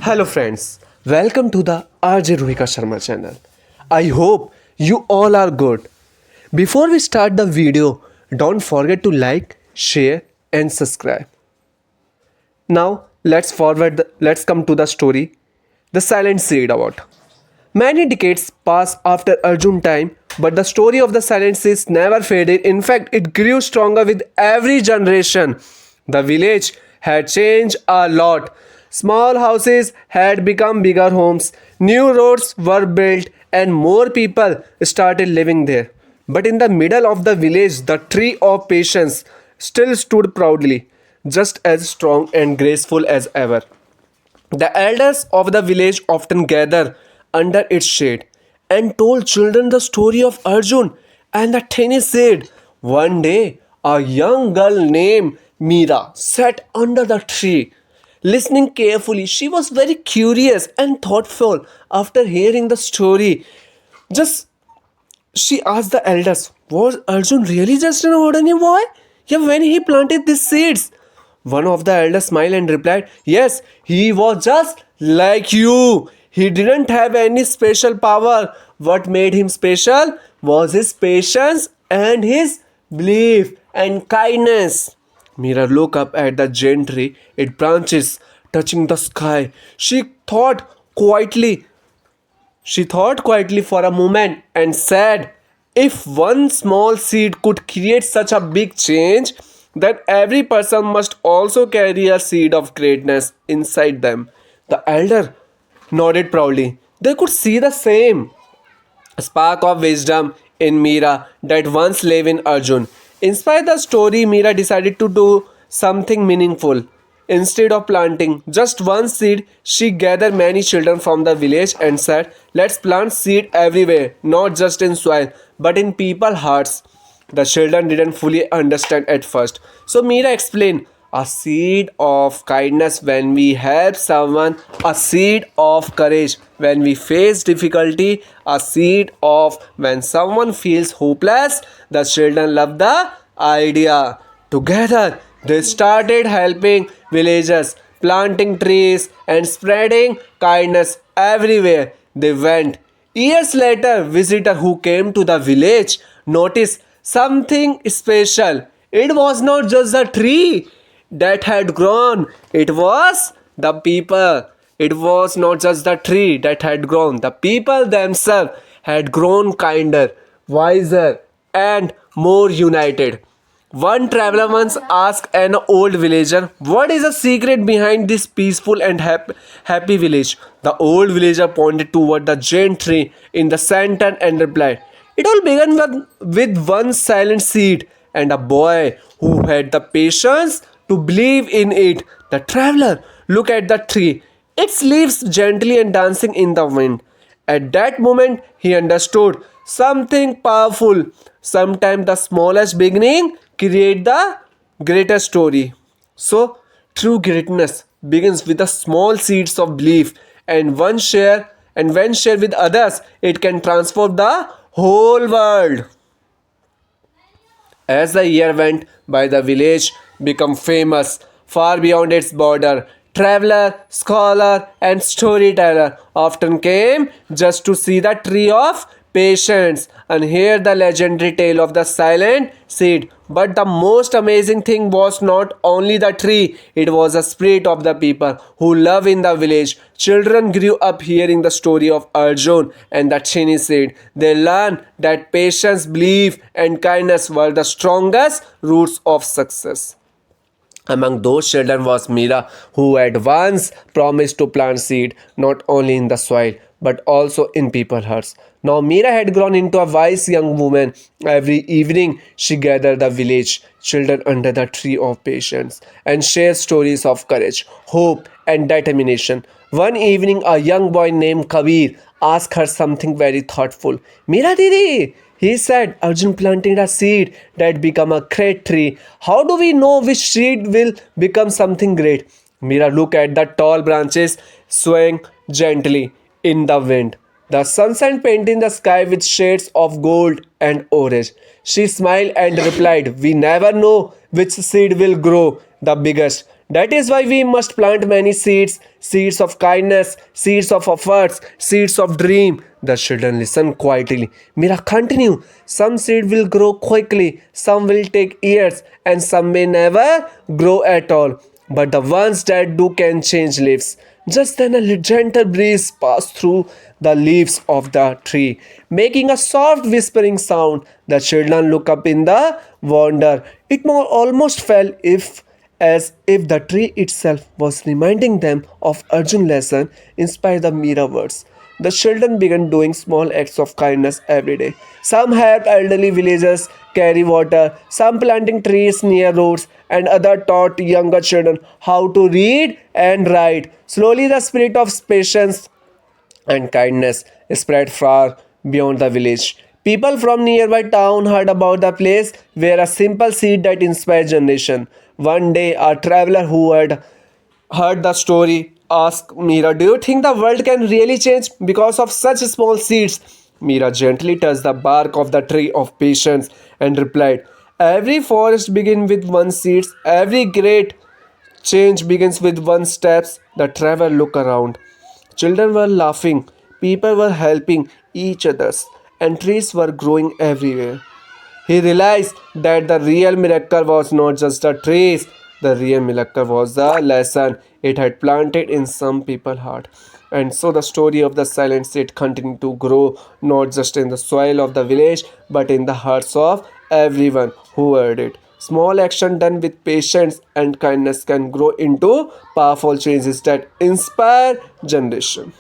Hello friends, welcome to the RJ Rohika Sharma channel. I hope you all are good. Before we start the video, don't forget to like, share and subscribe. Now let's come to the story. The Silent Seed about. Many decades passed after Arjun time, but the story of the Silent Seeds never faded. In fact, it grew stronger with every generation. The village had changed a lot. Small houses had become bigger homes, new roads were built, and more people started living there. But in the middle of the village, the tree of patience still stood proudly, just as strong and graceful as ever. The elders of the village often gathered under its shade and told children the story of Arjun and the tiny seed. One day, a young girl named Meera sat under the tree. Listening carefully, she was very curious and thoughtful after hearing the story. Just she asked the elders, was Arjun really just an ordinary boy? Yeah, when he planted these seeds. One of the elders smiled and replied, yes, he was just like you. He didn't have any special power. What made him special was his patience and his belief and kindness. Mira looked up at the giant tree, its branches touching the sky. She thought quietly for a moment and said, if one small seed could create such a big change, then every person must also carry a seed of greatness inside them. The elder nodded proudly. They could see the same spark of wisdom in Meera that once lay in Arjun. Inspired the story, Meera decided to do something meaningful. Instead of planting just one seed, she gathered many children from the village and said, let's plant seed everywhere, not just in soil, but in people's hearts. The children didn't fully understand at first. So Meera explained, a seed of kindness when we help someone, a seed of courage when we face difficulty, a seed of when someone feels hopeless. The children loved the idea. Together, they started helping villagers, planting trees, and spreading kindness everywhere they went. Years later, visitors who came to the village noticed something special. It was not just the tree that had grown, it was the people. It was not just the tree that had grown, the people themselves had grown kinder, wiser, and more united. One traveler once asked an old villager, what is the secret behind this peaceful and happy village? The old villager pointed toward the giant tree in the center and replied, it all began with one silent seed and a boy who had the patience to believe in it. The traveler looked at the tree, its leaves gently and dancing in the wind. At that moment, he understood something powerful. Sometimes the smallest beginning create the greatest story. So, true greatness begins with the small seeds of belief, and when shared with others, it can transform the whole world. As the year went by, the village became famous far beyond its border. Traveler, scholar, and storyteller often came just to see the tree of patience and hear the legendary tale of the silent seed. But the most amazing thing was not only the tree, it was the spirit of the people who live in the village. Children grew up hearing the story of Arjun and the tiny seed. They learned that patience, belief, and kindness were the strongest roots of success. Among those children was Meera, who had once promised to plant seed not only in the soil but also in people's hearts. Now Meera had grown into a wise young woman. Every evening she gathered the village children under the tree of patience and shared stories of courage, hope, and determination. One evening, a young boy named Kabir asked her something very thoughtful. Meera Didi, he said, Arjun planted a seed that became a great tree. How do we know which seed will become something great? Meera looked at the tall branches swaying gently in the wind. The sunshine painting the sky with shades of gold and orange. She smiled and replied, we never know which seed will grow the biggest. That is why we must plant many seeds, seeds of kindness, seeds of efforts, seeds of dream. The children listen quietly. Mira, continue. Some seed will grow quickly, some will take years, and some may never grow at all. But the ones that do can change leaves. Just then a gentle breeze passed through the leaves of the tree, making a soft whispering sound. The children looked up in the wonder. It almost felt as if the tree itself was reminding them of Arjun's lesson inspired the Mira words. The children began doing small acts of kindness every day. Some helped elderly villagers carry water, some planting trees near roads, and others taught younger children how to read and write. Slowly, the spirit of patience and kindness spread far beyond the village. People from nearby town heard about the place where a simple seed that inspired generation. One day, a traveler who had heard the story asked Mira, "Do you think the world can really change because of such small seeds?" Mira gently touched the bark of the tree of patience and replied, "Every forest begins with one seed. Every great change begins with one steps." The traveler looked around. Children were laughing, people were helping each other, and trees were growing everywhere. He realized that the real miracle was not just the trees, the real miracle was the lesson it had planted in some people's heart. And so the story of the silent seed continued to grow not just in the soil of the village but in the hearts of everyone who heard it. Small action done with patience and kindness can grow into powerful changes that inspire generation.